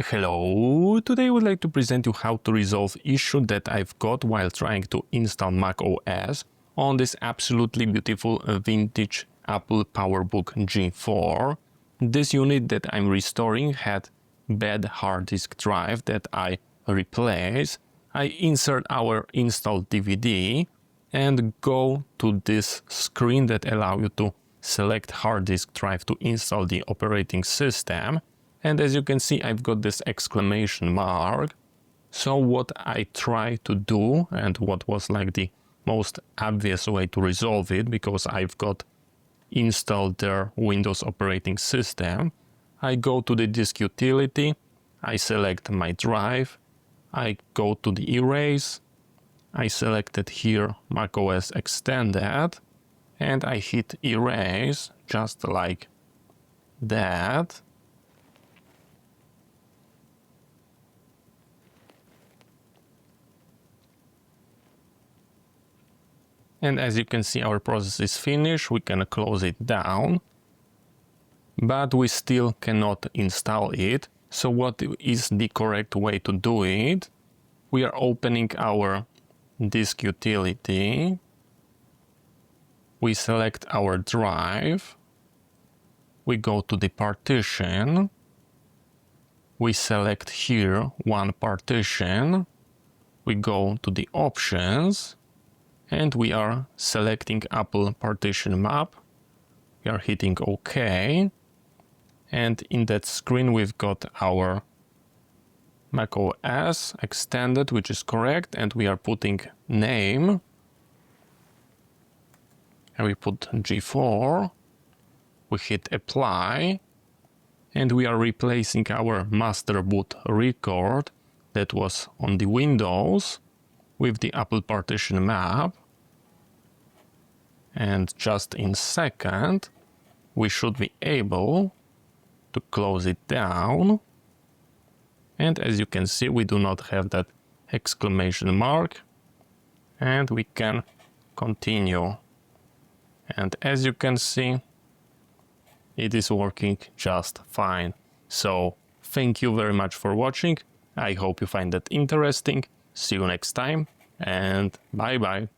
Hello, today I would like to present you how to resolve issue that I've got while trying to install Mac OS on this absolutely beautiful vintage Apple PowerBook G4. This unit that I'm restoring had bad hard disk drive that I replace. I insert our installed DVD and go to this screen that allows you to select hard disk drive to install the operating system. And as you can see, I've got this exclamation mark. So what I try to do, and what was like the most obvious way to resolve it, because I've got installed their Windows operating system, I go to the disk utility, I select my drive, I go to the erase, I selected here macOS extended, and I hit erase just like that. And as you can see, our process is finished. We can close it down, but we still cannot install it. So what is the correct way to do it? We are opening our disk utility. We select our drive. We go to the partition. We select here one partition. We go to the options. And we are selecting Apple partition map. We are hitting OK. And in that screen we've got our macOS extended, which is correct. And we are putting name. And we put G4. We hit apply. And we are replacing our master boot record that was on the Windows with the Apple partition map. And just in a second, we should be able to close it down. And as you can see, we do not have that exclamation mark. And we can continue. And as you can see, it is working just fine. So thank you very much for watching. I hope you find that interesting. See you next time and bye bye.